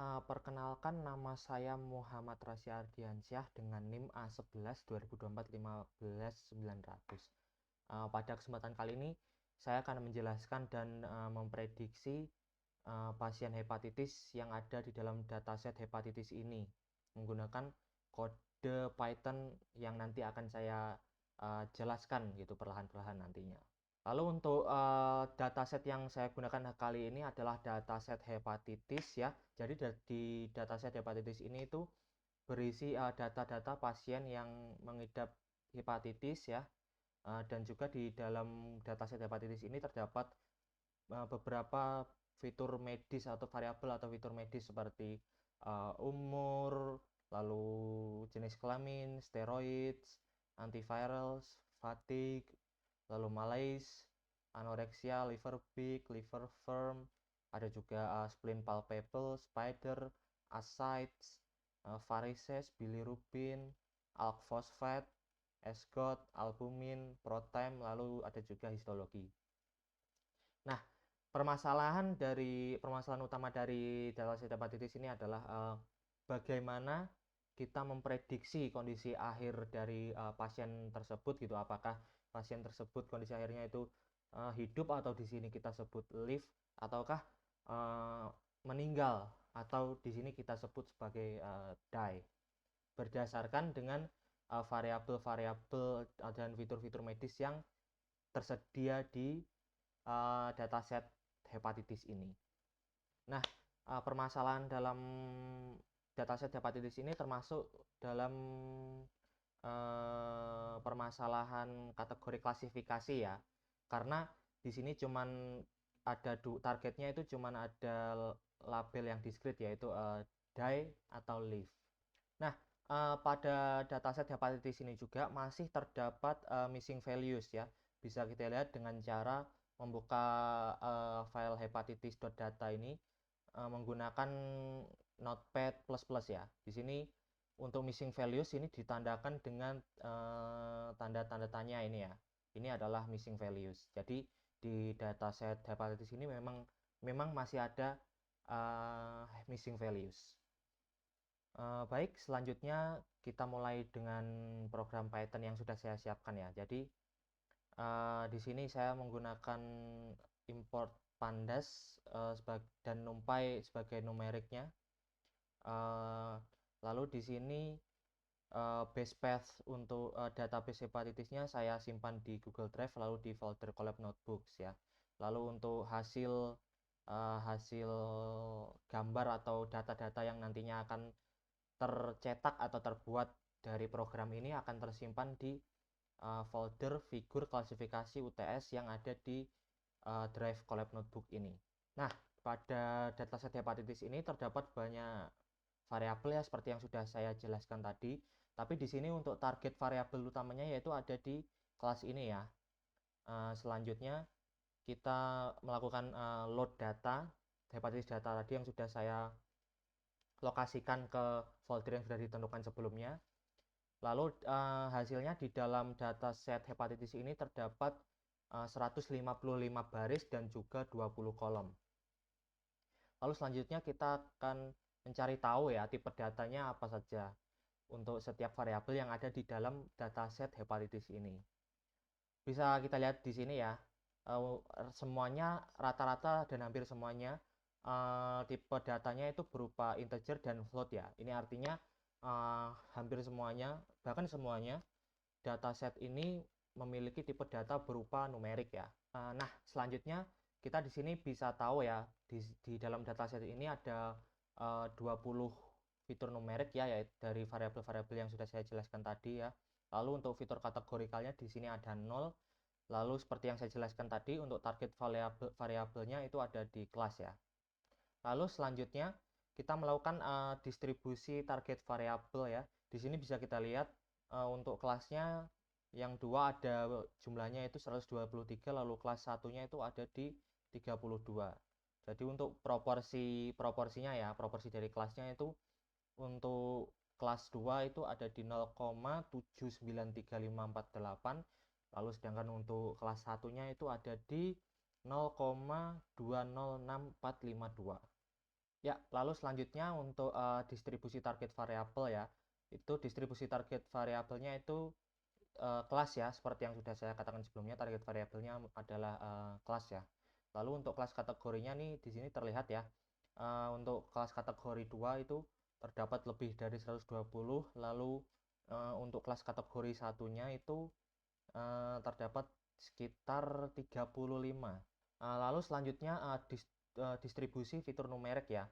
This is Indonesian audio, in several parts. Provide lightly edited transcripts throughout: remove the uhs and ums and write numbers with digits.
Perkenalkan, nama saya Muhammad Rasya Ardiansyah dengan NIM A11 2024 15900. Pada kesempatan kali ini saya akan menjelaskan dan memprediksi pasien hepatitis yang ada di dalam dataset hepatitis ini menggunakan kode Python yang nanti akan saya jelaskan gitu perlahan-lahan nantinya. Lalu untuk dataset yang saya gunakan kali ini adalah dataset hepatitis ya. Jadi di dataset hepatitis ini itu berisi data-data pasien yang mengidap hepatitis ya. Dan juga di dalam dataset hepatitis ini terdapat beberapa fitur medis atau variabel atau fitur medis seperti umur, lalu jenis kelamin, steroid, antivirals, fatigue, lalu malaise, anoreksia, liver big, liver firm, ada juga spleen palpable, spider, ascites, varices, bilirubin, alk fosfat, SGOT, albumin, protem, lalu ada juga histologi. Nah, permasalahan utama dari dataset hepatitis ini adalah bagaimana kita memprediksi kondisi akhir dari pasien tersebut gitu. Apakah pasien tersebut kondisi akhirnya itu hidup atau di sini kita sebut live, ataukah meninggal atau di sini kita sebut sebagai die, berdasarkan dengan variabel-variabel dan fitur-fitur medis yang tersedia di dataset hepatitis ini. Nah, permasalahan dalam dataset hepatitis ini termasuk dalam permasalahan kategori klasifikasi ya. Karena di sini cuman ada targetnya itu cuman ada label yang diskrit yaitu die atau live. Nah, pada dataset hepatitis ini juga masih terdapat missing values ya. Bisa kita lihat dengan cara membuka file hepatitis.data ini menggunakan notepad++ ya. Di sini untuk missing values ini ditandakan dengan tanda-tanda tanya ini ya. Ini adalah missing values. Jadi di dataset hepatitis ini memang masih ada missing values. Baik, selanjutnya kita mulai dengan program Python yang sudah saya siapkan ya. Jadi di sini saya menggunakan import pandas dan numpy sebagai numeriknya. Lalu di sini base path untuk database hepatitisnya saya simpan di Google Drive, lalu di folder Colab Notebooks ya. Lalu untuk hasil gambar atau data-data yang nantinya akan tercetak atau terbuat dari program ini akan tersimpan di folder figur klasifikasi UTS yang ada di drive Colab Notebook ini. Nah, pada dataset hepatitis ini terdapat banyak variabel ya seperti yang sudah saya jelaskan tadi. Tapi di sini untuk target variabel utamanya yaitu ada di kelas ini ya. Selanjutnya kita melakukan load data hepatitis data tadi yang sudah saya lokasikan ke folder yang sudah ditentukan sebelumnya. Lalu hasilnya di dalam dataset hepatitis ini terdapat 155 baris dan juga 20 kolom. Lalu selanjutnya kita akan mencari tahu ya tipe datanya apa saja untuk setiap variabel yang ada di dalam dataset hepatitis ini. Bisa kita lihat di sini ya, semuanya rata-rata dan hampir semuanya tipe datanya itu berupa integer dan float ya. Ini artinya hampir semuanya, bahkan semuanya dataset ini memiliki tipe data berupa numerik ya. Nah, selanjutnya kita di sini bisa tahu ya di dalam dataset ini ada 20 fitur numerik ya, yaitu dari variabel-variabel yang sudah saya jelaskan tadi ya. Lalu untuk fitur kategorikalnya di sini ada 0. Lalu seperti yang saya jelaskan tadi untuk target variabelnya itu ada di kelas ya. Lalu selanjutnya kita melakukan distribusi target variabel ya. Di sini bisa kita lihat untuk kelasnya yang dua ada jumlahnya itu 123, lalu kelas satunya itu ada di 32. Jadi untuk proporsinya ya, proporsi dari kelasnya itu untuk kelas 2 itu ada di 0,793548, lalu sedangkan untuk kelas satunya itu ada di 0,206452. Ya, lalu selanjutnya untuk distribusi target variabel ya. Itu distribusi target variabelnya itu kelas ya, seperti yang sudah saya katakan sebelumnya, target variabelnya adalah kelas ya. Lalu untuk kelas kategorinya nih di sini terlihat ya. Untuk kelas kategori 2 itu terdapat lebih dari 120, lalu untuk kelas kategori satunya itu terdapat sekitar 35. Lalu selanjutnya distribusi fitur numerik ya.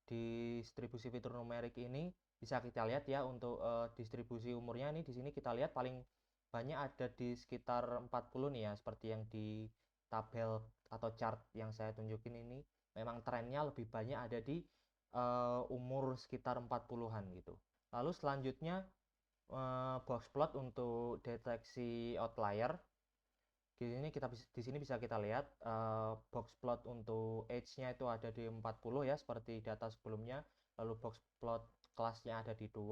Distribusi fitur numerik ini bisa kita lihat ya untuk distribusi umurnya nih di sini kita lihat paling banyak ada di sekitar 40 nih ya, seperti yang di tabel atau chart yang saya tunjukin ini. Memang trennya lebih banyak ada di umur sekitar 40-an gitu. Lalu selanjutnya box plot untuk deteksi outlier. Di sini bisa kita lihat box plot untuk age-nya itu ada di 40 ya, seperti data sebelumnya. Lalu box plot kelasnya ada di 2,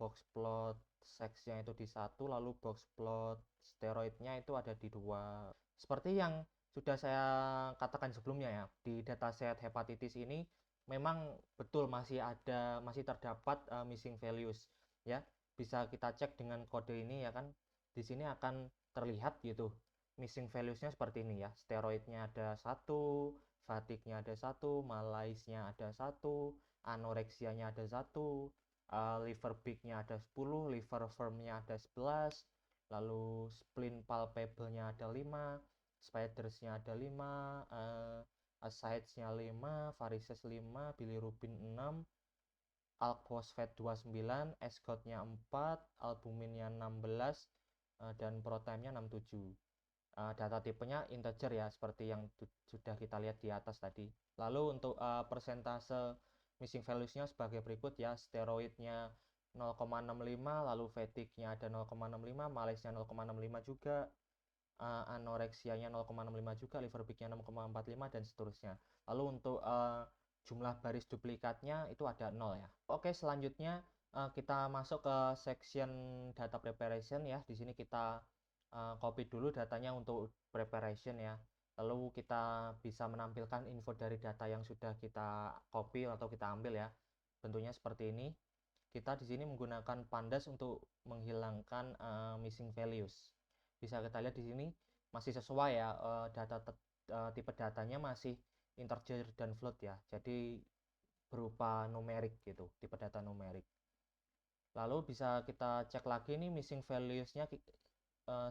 box plot sex-nya itu di 1, lalu box plot steroidnya itu ada di 2. Seperti yang sudah saya katakan sebelumnya ya, di dataset hepatitis ini memang betul masih terdapat missing values ya. Bisa kita cek dengan kode ini ya kan. Di sini akan terlihat gitu missing values-nya seperti ini ya, steroidnya ada 1, fatigue-nya ada 1, malaise-nya ada 1, anoreksianya ada 1, liver big-nya ada 10, liver firm-nya ada 11, lalu spleen palpable-nya ada 5, spiders-nya ada 5, ascites-nya 5, varices 5, bilirubin 6, alk phosphate 29, SGOT-nya 4, albuminnya 16, dan protein-nya 67. Data tipenya integer ya, seperti yang sudah kita lihat di atas tadi. Lalu untuk persentase missing values-nya sebagai berikut ya, steroidnya 0,65, lalu fatigue-nya ada 0,65, malaise-nya 0,65 juga, anoreksianya 0,65 juga, liver big-nya 6,45 dan seterusnya. Lalu untuk jumlah baris duplikatnya itu ada 0 ya. Oke, selanjutnya kita masuk ke section data preparation ya. Di sini kita copy dulu datanya untuk preparation ya. Lalu kita bisa menampilkan info dari data yang sudah kita copy atau kita ambil ya. Bentuknya seperti ini. Kita di sini menggunakan pandas untuk menghilangkan missing values. Bisa kita lihat di sini masih sesuai ya, tipe datanya masih integer dan float ya. Jadi berupa numerik gitu, tipe data numerik. Lalu bisa kita cek lagi nih missing values-nya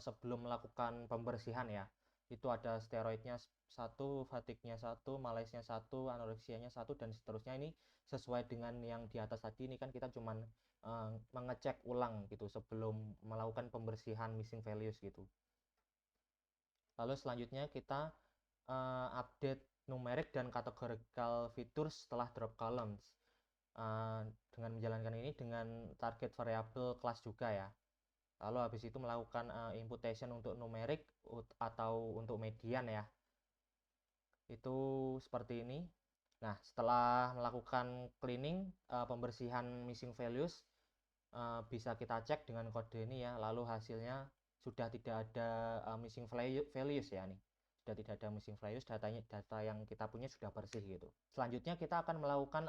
sebelum melakukan pembersihan ya. Itu ada steroidnya 1, fatigue-nya 1, malaise-nya 1, anoreksianya 1 dan seterusnya. Ini sesuai dengan yang di atas tadi. Ini kan kita cuman mengecek ulang gitu sebelum melakukan pembersihan missing values gitu. Lalu selanjutnya kita update numerik dan categorical features setelah drop columns. Dengan menjalankan ini dengan target variabel kelas juga ya. Lalu habis itu melakukan imputation untuk numerik atau untuk median ya. Itu seperti ini. Nah, setelah melakukan cleaning, pembersihan missing values, bisa kita cek dengan kode ini ya. Lalu hasilnya sudah tidak ada missing values ya nih. Sudah tidak ada missing values, data yang kita punya sudah bersih gitu. Selanjutnya kita akan melakukan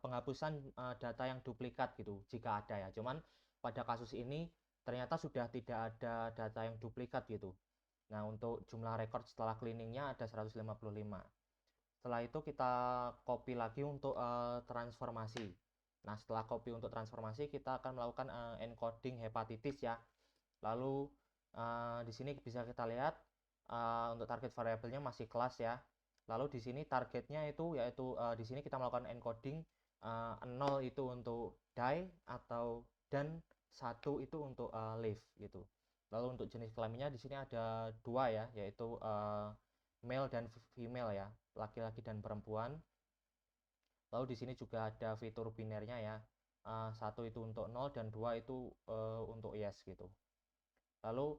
penghapusan data yang duplikat gitu jika ada ya. Cuman pada kasus ini ternyata sudah tidak ada data yang duplikat gitu. Nah, untuk jumlah record setelah cleaningnya ada 155. Setelah itu kita copy lagi untuk transformasi. Nah, setelah copy untuk transformasi, kita akan melakukan encoding hepatitis ya. Lalu di sini bisa kita lihat untuk target variabelnya masih kelas ya. Lalu di sini targetnya itu yaitu di sini kita melakukan encoding 0 itu untuk die atau dan 1 itu untuk live gitu. Lalu untuk jenis kelaminnya di sini ada 2 ya, yaitu male dan female ya, laki-laki dan perempuan. Lalu di sini juga ada fitur binernya ya. 1 itu untuk 0 dan 2 itu untuk yes gitu. Lalu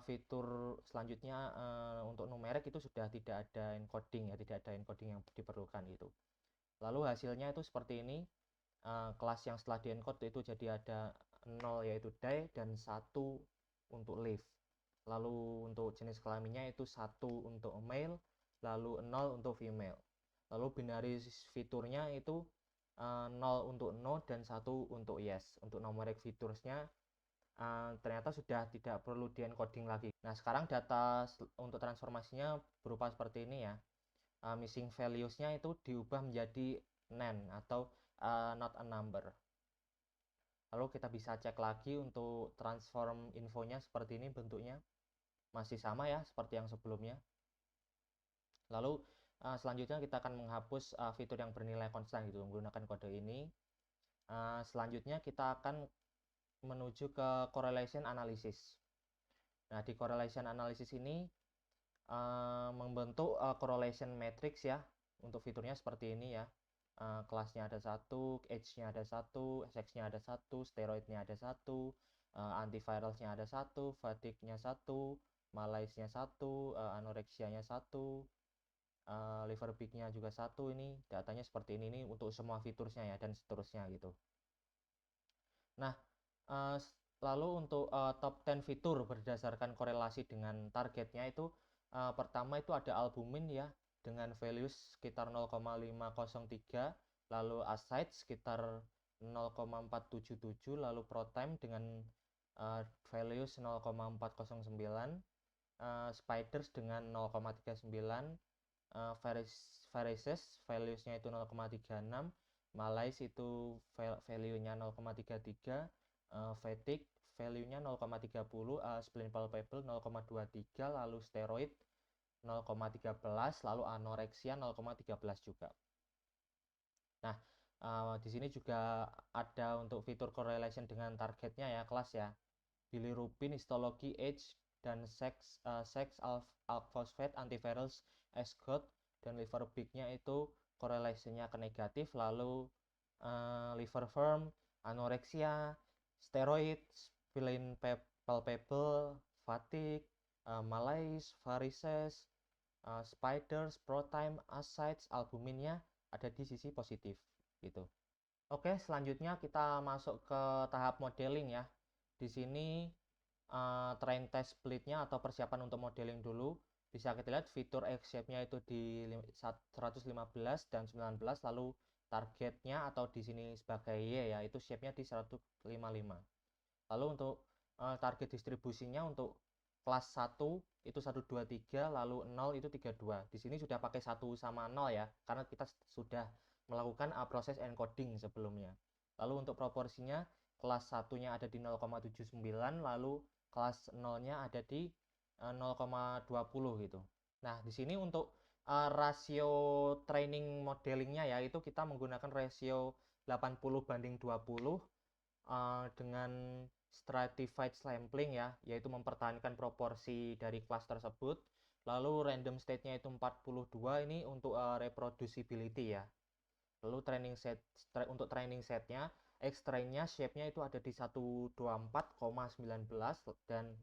fitur selanjutnya untuk numerik itu sudah tidak ada encoding ya, tidak ada encoding yang diperlukan gitu. Lalu hasilnya itu seperti ini. Kelas yang setelah diencode itu jadi ada 0 yaitu die dan 1 untuk live. Lalu untuk jenis kelaminnya itu 1 untuk male, lalu 0 untuk female. Lalu binaris fiturnya itu 0 untuk no dan 1 untuk yes. Untuk numeric featuresnya ternyata sudah tidak perlu di encoding lagi. Nah, sekarang data untuk transformasinya berupa seperti ini ya. Missing values-nya itu diubah menjadi NaN atau not a number. Lalu kita bisa cek lagi untuk transform infonya seperti ini bentuknya. Masih sama ya seperti yang sebelumnya. Lalu selanjutnya kita akan menghapus fitur yang bernilai konstan gitu menggunakan kode ini. Selanjutnya kita akan menuju ke correlation analysis. Nah, di correlation analysis ini membentuk correlation matrix ya. Untuk fiturnya seperti ini ya. Kelasnya ada 1, age-nya ada 1, sex-nya ada 1, steroidnya ada 1, antiviralsnya ada 1, fatigue-nya 1, malaise-nya 1, anoreksianya 1, liver peak-nya juga 1. Ini datanya seperti ini untuk semua fiturnya ya, dan seterusnya gitu. Nah, lalu untuk top 10 fitur berdasarkan korelasi dengan targetnya itu pertama itu ada albumin ya, dengan values sekitar 0,503, lalu aside sekitar 0,477, lalu protime dengan values 0,409, spiders dengan 0,39, varices valuesnya itu 0,36, malaise itu value-nya 0,33, fatigue value-nya 0,30, spleen palpable 0,23, lalu steroid 0,13, lalu anoreksia 0,13 juga. Nah, di sini juga ada untuk fitur correlation dengan targetnya ya, kelas ya. Bilirubin, histologi, age, dan sex alphosphate, antivirals, esgot, dan liver peak-nya itu korelasinya ke negatif. Lalu liver firm, anoreksia, steroid, spleen palpable, fatigue, malaise, varices, spiders, protime, ascites, albuminnya ada di sisi positif gitu. Oke, selanjutnya kita masuk ke tahap modeling ya. Di sini train test splitnya atau persiapan untuk modeling dulu. Bisa kita lihat fitur X-shape-nya itu di 115 dan 19, lalu targetnya atau di sini sebagai Y ya, itu shape-nya di 155. Lalu untuk target distribusinya untuk kelas 1 itu 123, lalu 0 itu 32. Di sini sudah pakai 1 sama 0 ya, karena kita sudah melakukan proses encoding sebelumnya. Lalu untuk proporsinya kelas 1-nya ada di 0,79, lalu kelas 0-nya ada di 0,20 gitu. Nah, di sini untuk rasio training modelingnya ya, itu kita menggunakan rasio 80/20 dengan stratified sampling ya, yaitu mempertahankan proporsi dari kelas tersebut. Lalu random state-nya itu 42, ini untuk reproducibility ya. Lalu untuk training setnya, X train-nya shape-nya itu ada di 124,19, dan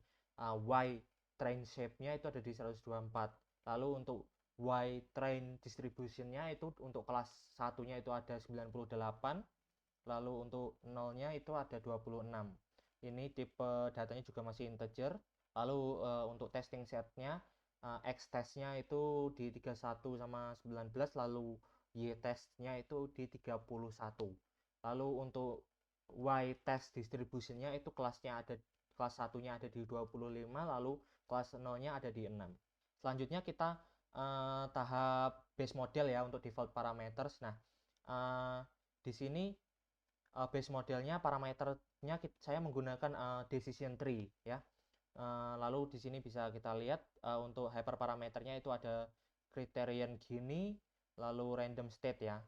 Y train shape-nya itu ada di 124. Lalu untuk Y train distribution-nya itu untuk kelas 1-nya itu ada 98, lalu untuk 0-nya itu ada 26. Ini tipe datanya juga masih integer. Lalu untuk testing setnya, X testnya itu di 31 sama 19, lalu Y testnya itu di 31. Lalu untuk Y test distributionnya itu kelas 1-nya ada di 25, lalu kelas 0-nya ada di 6. Selanjutnya kita tahap base model ya untuk default parameters. Nah, di sini base modelnya parameternya saya menggunakan decision tree ya. Lalu di sini bisa kita lihat untuk hyperparameternya itu ada criterion gini, lalu random state ya.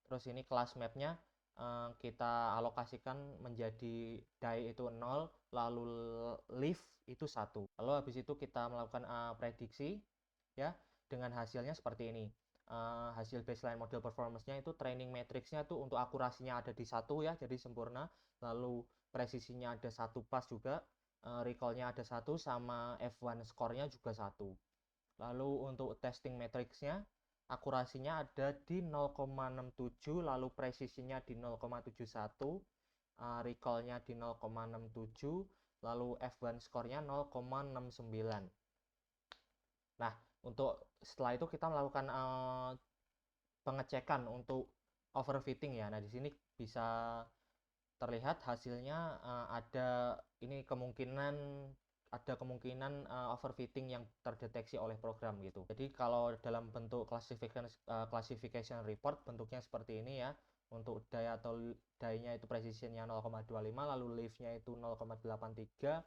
Terus ini class mapnya kita alokasikan menjadi die itu 0, lalu leaf itu 1. Lalu habis itu kita melakukan prediksi ya, dengan hasilnya seperti ini. Hasil baseline model performance-nya itu training matrix-nya tuh untuk akurasinya ada di 1 ya, jadi sempurna. Lalu presisinya ada 1 pas juga, recall-nya ada 1, sama F1 score-nya juga 1. Lalu untuk testing matrix-nya akurasinya ada di 0,67, lalu presisinya di 0,71, recall-nya di 0,67, lalu F1 score-nya 0,69. Nah, untuk setelah itu kita melakukan pengecekan untuk overfitting ya. Nah, di sini bisa terlihat hasilnya ada kemungkinan overfitting yang terdeteksi oleh program gitu. Jadi kalau dalam bentuk classification report bentuknya seperti ini ya. Untuk die atau die-nya itu precisionnya 0,25, lalu leaf-nya itu 0,83,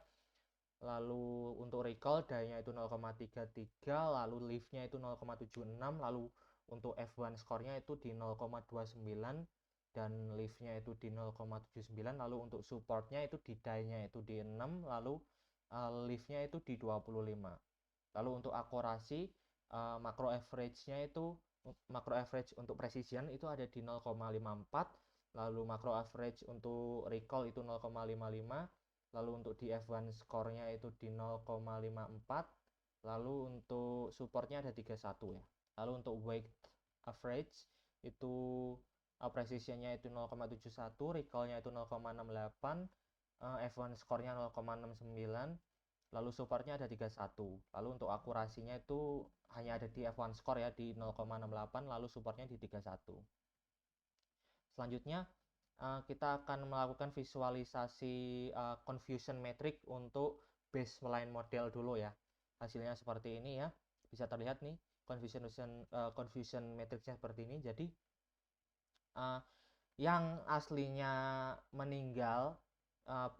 lalu untuk recall die-nya itu 0,33, lalu leaf-nya itu 0,76, lalu untuk F1 score-nya itu di 0,29 dan leaf-nya itu di 0,79, lalu untuk support-nya itu di die-nya itu di 6, lalu leaf-nya itu di 25. Lalu untuk akurasi macro average untuk precision itu ada di 0,54, lalu macro average untuk recall itu 0,55, lalu untuk di F1 score-nya itu di 0,54, lalu untuk supportnya ada 31 ya. Lalu untuk weight average itu precisionnya itu 0,71, recall-nya itu 0,68, F1 score-nya 0,69, lalu supportnya ada 31. Lalu untuk akurasinya itu hanya ada di F1 score ya di 0,68, lalu supportnya di 31. Selanjutnya kita akan melakukan visualisasi confusion metric untuk baseline model dulu ya. Hasilnya seperti ini ya. Bisa terlihat nih confusion matrixnya seperti ini. Jadi yang aslinya meninggal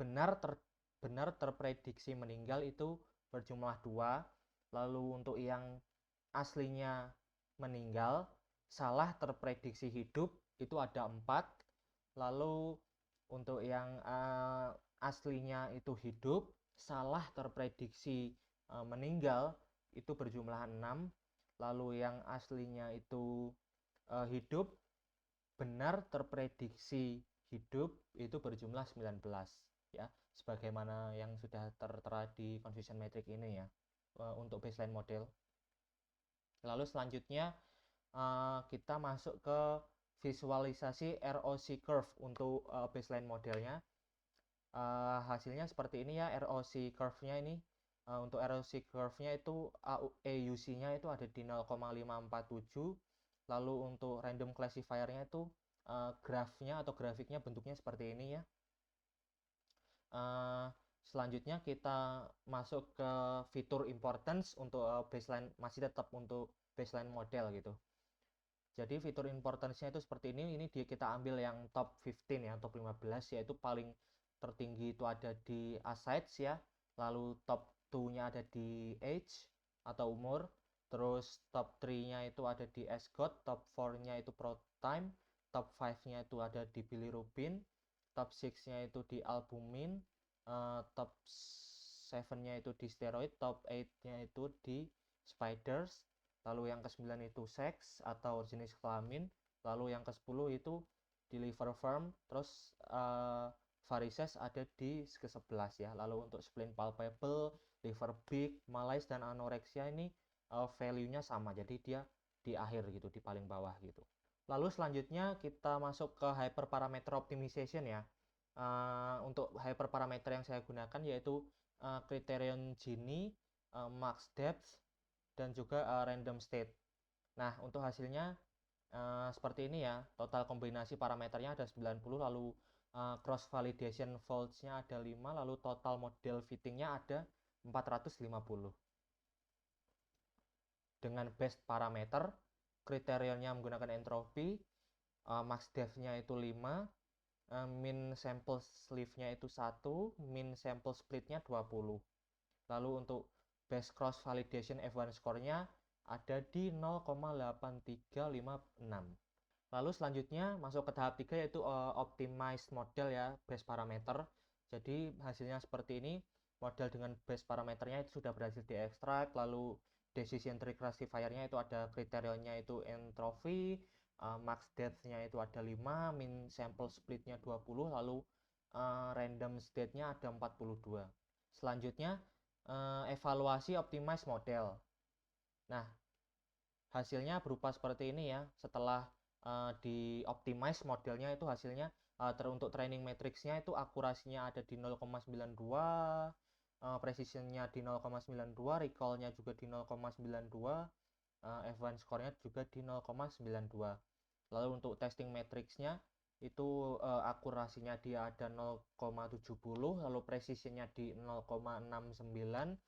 benar terprediksi meninggal itu berjumlah 2, lalu untuk yang aslinya meninggal salah terprediksi hidup itu ada 4, lalu untuk yang aslinya itu hidup salah terprediksi meninggal itu berjumlah 6, lalu yang aslinya itu hidup benar terprediksi hidup itu berjumlah 19 ya, sebagaimana yang sudah tertera di confusion metric ini ya untuk baseline model. Lalu selanjutnya kita masuk ke visualisasi ROC curve untuk baseline modelnya. Hasilnya seperti ini ya, ROC curve-nya ini. Untuk ROC curve-nya itu AUC-nya itu ada di 0,547. Lalu untuk random classifier-nya itu grafnya atau grafiknya bentuknya seperti ini ya. Selanjutnya kita masuk ke fitur importance untuk baseline, masih tetap untuk baseline model gitu. Jadi fitur importance-nya itu seperti ini kita ambil yang top 15 ya, top 15, yaitu paling tertinggi itu ada di asides ya, lalu top 2-nya ada di age atau umur, terus top 3-nya itu ada di SGOT, top 4-nya itu ProTime, top 5-nya itu ada di bilirubin, top 6-nya itu di albumin, top 7-nya itu di steroid, top 8-nya itu di spiders, lalu yang ke-9 itu seks atau jenis kelamin, lalu yang ke-10 itu di liver firm, terus varices ada di ke-11 ya. Lalu untuk spleen palpable, liver big, malaise dan anoreksia ini value-nya sama, jadi dia di akhir gitu, di paling bawah gitu. Lalu selanjutnya kita masuk ke hyperparameter optimization ya. Untuk hyperparameter yang saya gunakan yaitu criterion Gini, max depth, dan juga random state. Nah, untuk hasilnya seperti ini ya. Total kombinasi parameternya ada 90, lalu cross validation faults-nya ada 5, lalu total model fitting-nya ada 450. Dengan best parameter, kriterionnya menggunakan entropi, max depth-nya itu 5, min sample sleeve-nya itu 1, min sample split-nya 20. Lalu untuk best cross validation F1 score-nya ada di 0,8356. Lalu selanjutnya masuk ke tahap 3 yaitu optimized model ya, base parameter. Jadi hasilnya seperti ini. Model dengan base parameternya itu sudah berhasil diekstrak, lalu decision tree classifier-nya itu ada kriterionnya itu entropy, max depth-nya itu ada 5, min sample split-nya 20, lalu random state-nya ada 42. Selanjutnya evaluasi optimized model. Nah, hasilnya berupa seperti ini ya. Setelah di optimize modelnya itu hasilnya untuk training matrix-nya itu akurasinya ada di 0,92, precision-nya di 0,92, recall-nya juga di 0,92, F1 score-nya juga di 0,92. Lalu untuk testing matrixnya itu akurasinya dia ada 0,70, lalu precisionnya di 0,69,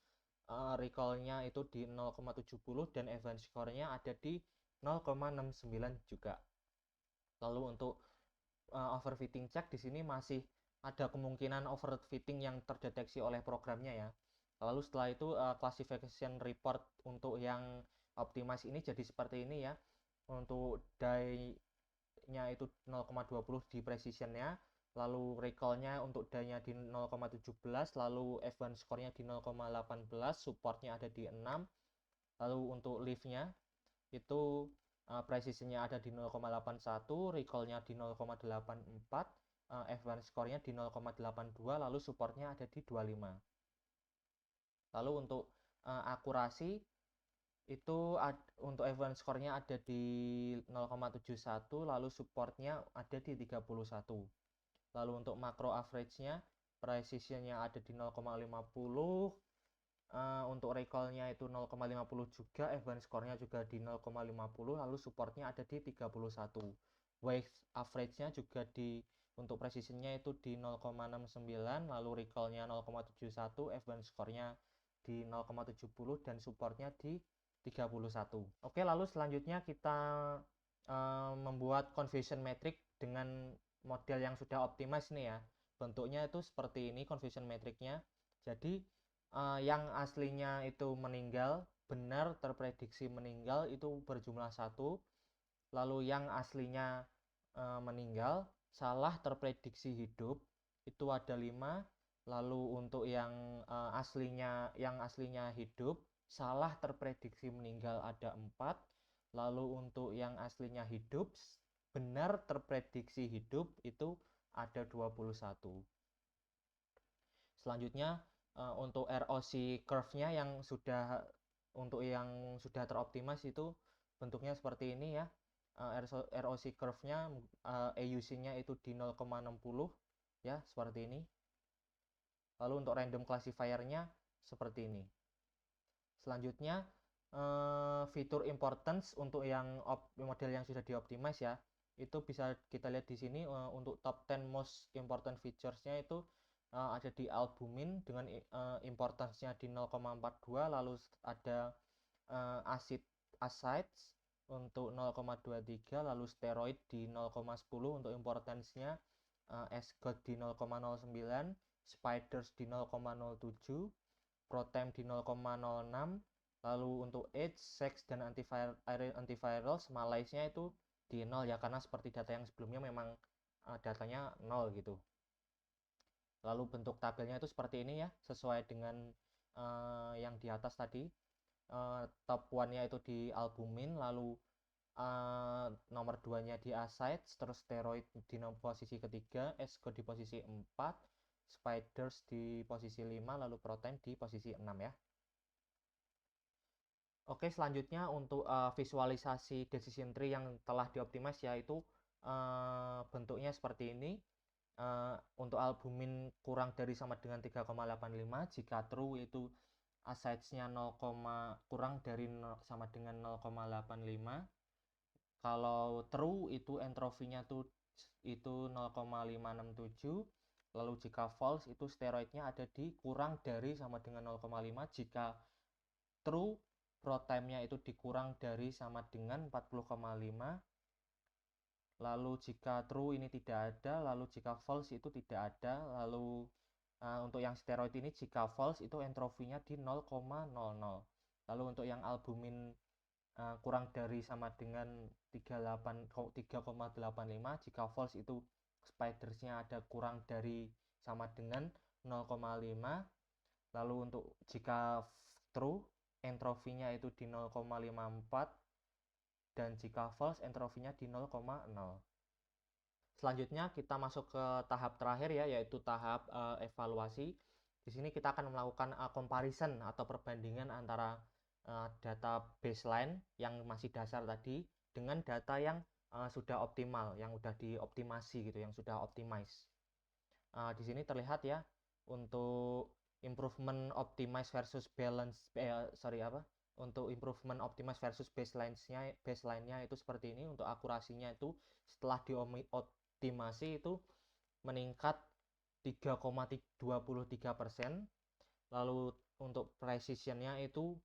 recallnya itu di 0,70, dan event score-nya ada di 0,69 juga. Lalu untuk overfitting check di sini masih ada kemungkinan overfitting yang terdeteksi oleh programnya ya. Lalu setelah itu classification report untuk yang optimize ini jadi seperti ini ya. Untuk die-nya itu 0,20 di precision-nya, lalu recall-nya untuk die-nya di 0,17, lalu event score-nya di 0,18, support-nya ada di 6, lalu untuk live-nya itu precision-nya ada di 0,81, recall-nya di 0,84, event score-nya di 0,82, lalu support-nya ada di 25. Lalu untuk akurasi itu untuk event score-nya ada di 0,71, lalu support-nya ada di 31. Lalu untuk macro average-nya, precision-nya ada di 0,50, untuk recall-nya itu 0,50 juga, event score-nya juga di 0,50, lalu support-nya ada di 31. Wave average-nya juga untuk precision-nya itu di 0,69, lalu recall-nya 0,71, event score-nya di 0,70, dan support-nya di 31. Oke, lalu selanjutnya kita membuat confusion metric dengan model yang sudah optimize nih ya. Bentuknya itu seperti ini confusion metricnya. Jadi yang aslinya itu meninggal, benar terprediksi meninggal itu berjumlah 1. Lalu yang aslinya meninggal, salah terprediksi hidup itu ada 5. Lalu untuk yang aslinya hidup, salah terprediksi meninggal ada 4. Lalu untuk yang aslinya hidup, benar terprediksi hidup itu ada 21. Selanjutnya untuk ROC curve-nya yang sudah teroptimize itu bentuknya seperti ini ya. ROC curve-nya AUC-nya itu di 0,60 ya, seperti ini. Lalu untuk random classifier-nya seperti ini. Selanjutnya fitur importance untuk yang model yang sudah dioptimize ya, itu bisa kita lihat di sini. Untuk top 10 most important features-nya itu ada di albumin dengan importance-nya di 0,42, lalu ada acid asides untuk 0,23, lalu steroid di 0,10 untuk importance-nya, SGOT di 0,09, spiders di 0,07, protem di 0,06, lalu untuk age, sex, dan antiviral malaise-nya itu di 0 ya, karena seperti data yang sebelumnya memang datanya 0 gitu. Lalu bentuk tabelnya itu seperti ini ya, sesuai dengan yang di atas tadi. Top 1-nya itu di albumin, lalu nomor 2-nya di asides, terus steroid di posisi ketiga, esco di posisi 4, spiders di posisi 5, lalu protein di posisi 6 ya. Oke, selanjutnya untuk visualisasi decision tree yang telah dioptimize yaitu bentuknya seperti ini. Untuk albumin kurang dari sama dengan 3,85, jika true itu asides-nya kurang dari sama dengan 0,85. Kalau true itu entropinya itu 0,567. Lalu jika false itu steroidnya ada di kurang dari sama dengan 0,5. Jika true, protimenya itu dikurang dari sama dengan 40,5. Lalu jika true ini tidak ada, lalu jika false itu tidak ada. Lalu untuk yang steroid ini jika false itu entropinya di 0,00. Lalu untuk yang albumin kurang dari sama dengan 3,85, jika false itu spidersnya ada kurang dari sama dengan 0,5. Lalu untuk jika true entropinya itu di 0,54, dan jika false entropinya di 0,0. Selanjutnya kita masuk ke tahap terakhir ya, yaitu tahap evaluasi. Di sini kita akan melakukan comparison atau perbandingan antara data baseline yang masih dasar tadi dengan data yang sudah optimal, yang sudah dioptimasi gitu, yang sudah optimize. Di sini terlihat ya untuk improvement optimize versus balance untuk improvement optimize versus baseline-nya itu seperti ini. Untuk akurasinya itu setelah dioptimasi itu meningkat 3,23%. Lalu untuk precision-nya itu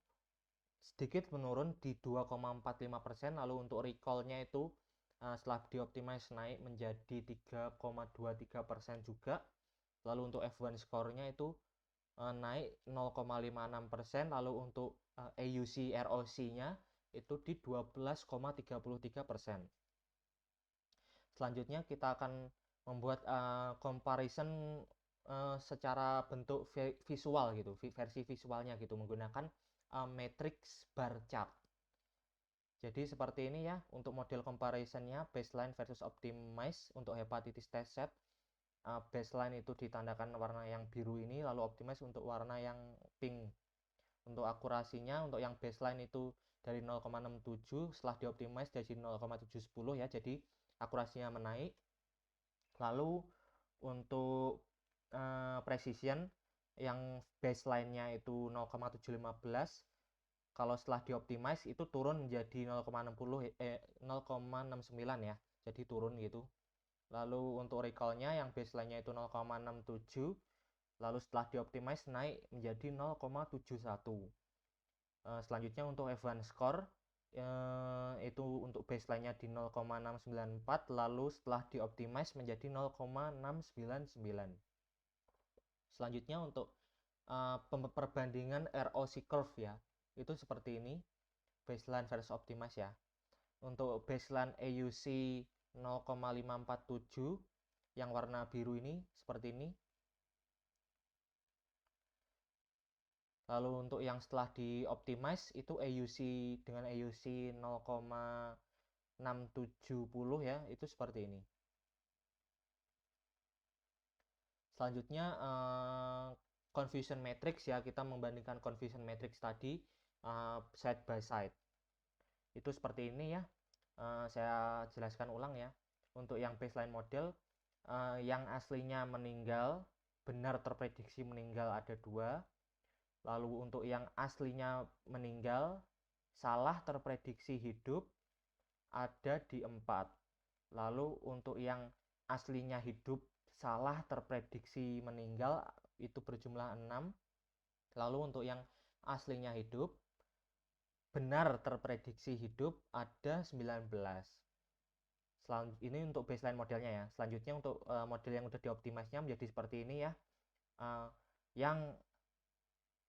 sedikit menurun di 2,45%. Lalu untuk recall-nya itu setelah dioptimize naik menjadi 3,23% juga. Lalu untuk F1 score-nya itu naik 0,56%. Lalu untuk AUC ROC-nya itu di 12,33%. Selanjutnya kita akan membuat comparison secara bentuk visual gitu, versi visualnya gitu, menggunakan matrix bar chart. Jadi seperti ini ya untuk model comparisonnya, baseline versus optimize. Untuk hepatitis test set, baseline itu ditandakan warna yang biru ini, lalu optimize untuk warna yang pink. Untuk akurasinya, untuk yang baseline itu dari 0,67, setelah dioptimize jadi 0,710 ya, jadi akurasinya menaik. Lalu untuk precision yang baseline-nya itu 0,715, kalau setelah dioptimize itu turun menjadi 0,69 ya, jadi turun gitu. Lalu untuk recall-nya yang baseline-nya itu 0,67, lalu setelah dioptimize naik menjadi 0,71. Selanjutnya untuk F1 score itu untuk baseline-nya di 0,694, lalu setelah dioptimize menjadi 0,699. Selanjutnya untuk perbandingan ROC curve ya, itu seperti ini, baseline versus optimize ya. Untuk baseline AUC 0,547 yang warna biru ini seperti ini. Lalu untuk yang setelah dioptimize itu AUC dengan AUC 0,670 ya, itu seperti ini. Selanjutnya confusion matrix ya, kita membandingkan confusion matrix tadi side by side. Itu seperti ini ya. Saya jelaskan ulang ya. Untuk yang baseline model, yang aslinya meninggal, benar terprediksi meninggal ada 2. Lalu untuk yang aslinya meninggal, salah terprediksi hidup ada di 4. Lalu untuk yang aslinya hidup, salah terprediksi meninggal itu berjumlah 6. Lalu untuk yang aslinya hidup, benar terprediksi hidup ada 19. Ini untuk baseline modelnya ya. Selanjutnya untuk model yang udah dioptimasinya menjadi seperti ini ya. Yang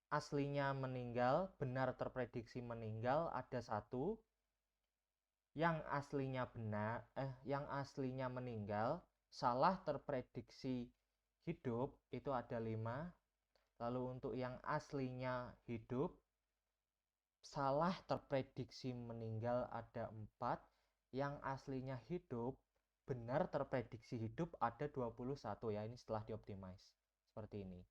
aslinya meninggal, benar terprediksi meninggal ada 1. Yang aslinya meninggal, salah terprediksi hidup itu ada 5. Lalu untuk yang aslinya hidup, salah terprediksi meninggal ada 4. Yang aslinya hidup, benar terprediksi hidup ada 21 ya. Ini setelah dioptimize seperti ini.